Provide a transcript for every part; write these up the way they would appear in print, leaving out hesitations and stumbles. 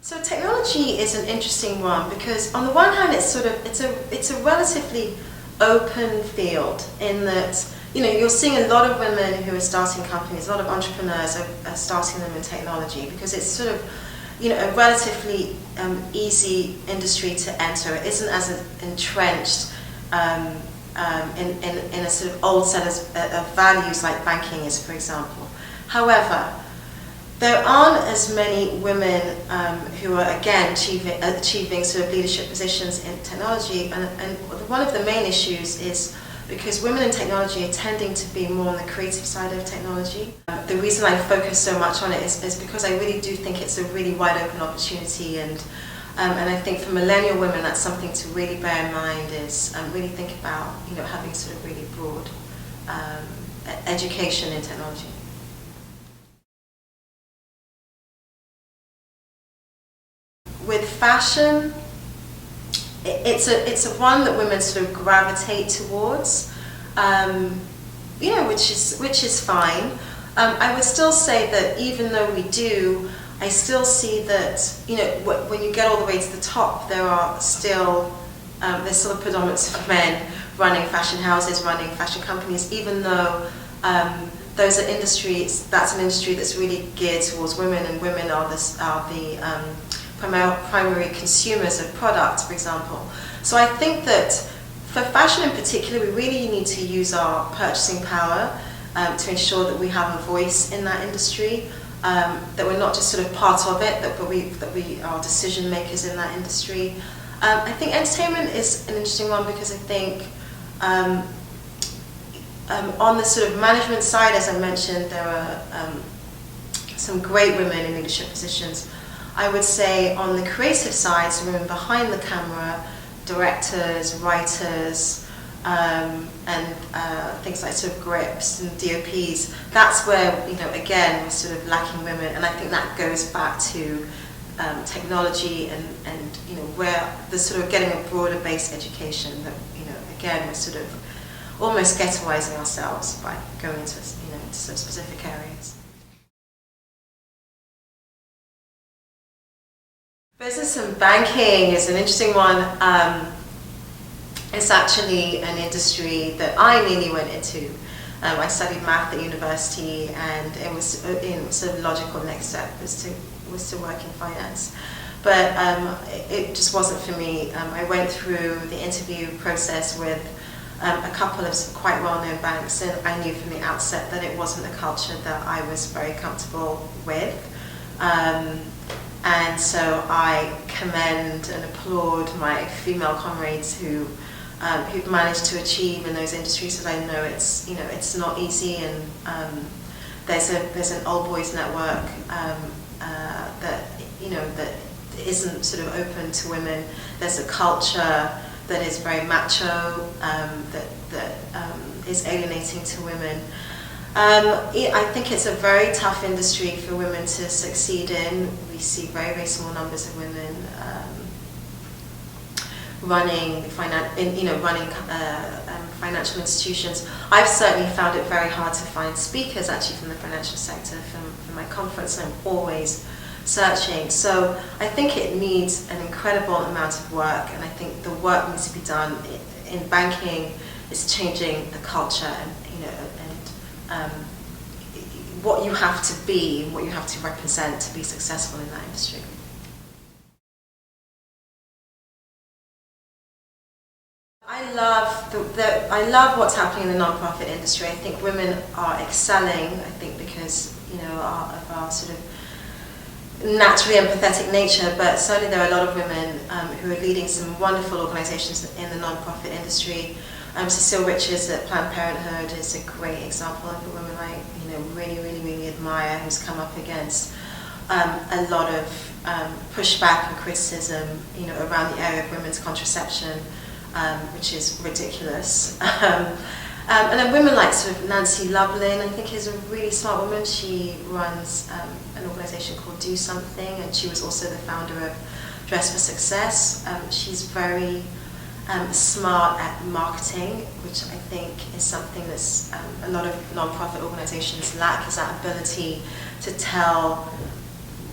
So technology is an interesting one because on the one hand it's a relatively open field in that you're seeing a lot of women who are starting companies, a lot of entrepreneurs are starting them in technology because it's sort of a relatively easy industry to enter. It isn't as entrenched in a sort of old set of values like banking is, for example. However, there aren't as many women who are, again, achieving sort of leadership positions in technology, and one of the main issues is because women in technology are tending to be more on the creative side of technology. The reason I focus so much on it is because I really do think it's a really wide open opportunity, and I think for millennial women that's something to really bear in mind is really think about having sort of really broad education in technology. With fashion, it's a one that women sort of gravitate towards, which is fine. I would still say that even though we do, I still see that when you get all the way to the top, there's still a predominance of men running fashion houses, running fashion companies, even though that's an industry that's really geared towards women, and women are the primary consumers of products, for example. So I think that for fashion in particular, we really need to use our purchasing power to ensure that we have a voice in that industry, that we're not just sort of part of it, that we are decision makers in that industry. I think entertainment is an interesting one because I think on the sort of management side, as I mentioned, there are some great women in leadership positions. I would say on the creative side, so women behind the camera, directors, writers, and things like sort of grips and DOPs, that's where, again, we're sort of lacking women, and I think that goes back to technology and where there's sort of getting a broader based education that, again, we're sort of almost ghettoizing ourselves by going into, into some specific areas. Business and banking is an interesting one. It's actually an industry that I nearly went into. I studied math at university, and it was sort of logical next step was to work in finance. But it just wasn't for me. I went through the interview process with a couple of quite well-known banks, and I knew from the outset that it wasn't a culture that I was very comfortable with. And so I commend and applaud my female comrades who've managed to achieve in those industries, because I know it's not easy, and there's an old boys network that that isn't sort of open to women. There's a culture that is very macho, that is alienating to women. I think it's a very tough industry for women to succeed in. We see very, very small numbers of women running financial institutions. I've certainly found it very hard to find speakers actually from the financial sector from my conference. I'm always searching. So I think it needs an incredible amount of work, and I think the work needs to be done in banking is changing the culture and what you have to be, what you have to represent to be successful in that industry. I love what's happening in the non-profit industry. I think women are excelling. I think because of our sort of naturally empathetic nature, but certainly there are a lot of women who are leading some wonderful organisations in the non-profit industry. Cecile Richards at Planned Parenthood is a great example of a woman I really admire, who's come up against a lot of pushback and criticism around the area of women's contraception, which is ridiculous. And then women like sort of Nancy Lublin, I think, is a really smart woman. She runs an organisation called Do Something, and she was also the founder of Dress for Success. She's very smart at marketing, which I think is something that's a lot of non-profit organisations lack, is that ability to tell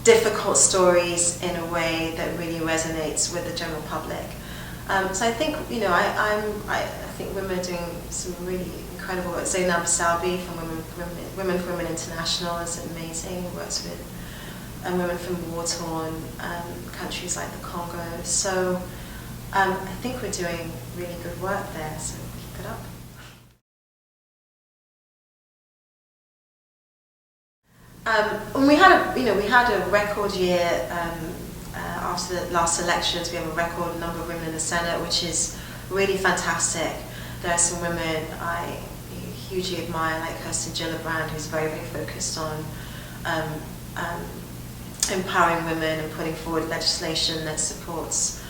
difficult stories in a way that really resonates with the general public. So I think, you know, I think women are doing some really incredible work. Zainab Salbi from Women for Women International is amazing. Works with women from war-torn countries like the Congo. So I think we're doing really good work there. So keep it up. And we had a record year after the last elections. We have a record number of women in the Senate, which is really fantastic. There are some women I hugely admire, like Kirsten Gillibrand, who's very, very focused on empowering women and putting forward legislation that supports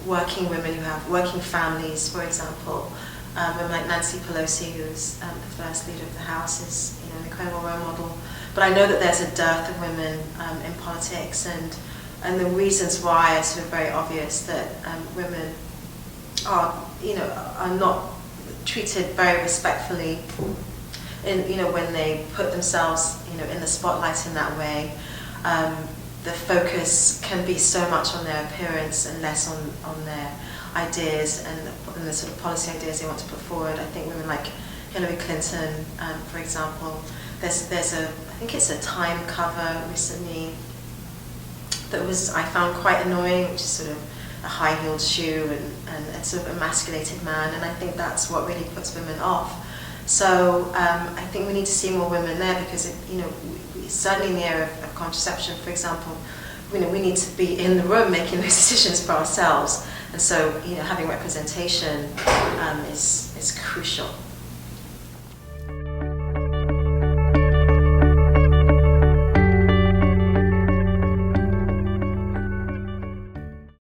working women who have working families, for example. Women like Nancy Pelosi, who's the first leader of the House, is an incredible role model. But I know that there's a dearth of women in politics, and the reasons why are sort of very obvious. That women are not treated very respectfully when they put themselves in the spotlight in that way. The focus can be so much on their appearance and less on their ideas and the sort of policy ideas they want to put forward. I think women like Hillary Clinton, for example, there's I think it's a Time cover recently that I found quite annoying, which is sort of a high-heeled shoe and a sort of emasculated man, and I think that's what really puts women off. So I think we need to see more women there, because certainly in the area of contraception, for example, we need to be in the room making those decisions for ourselves, and so having representation is crucial.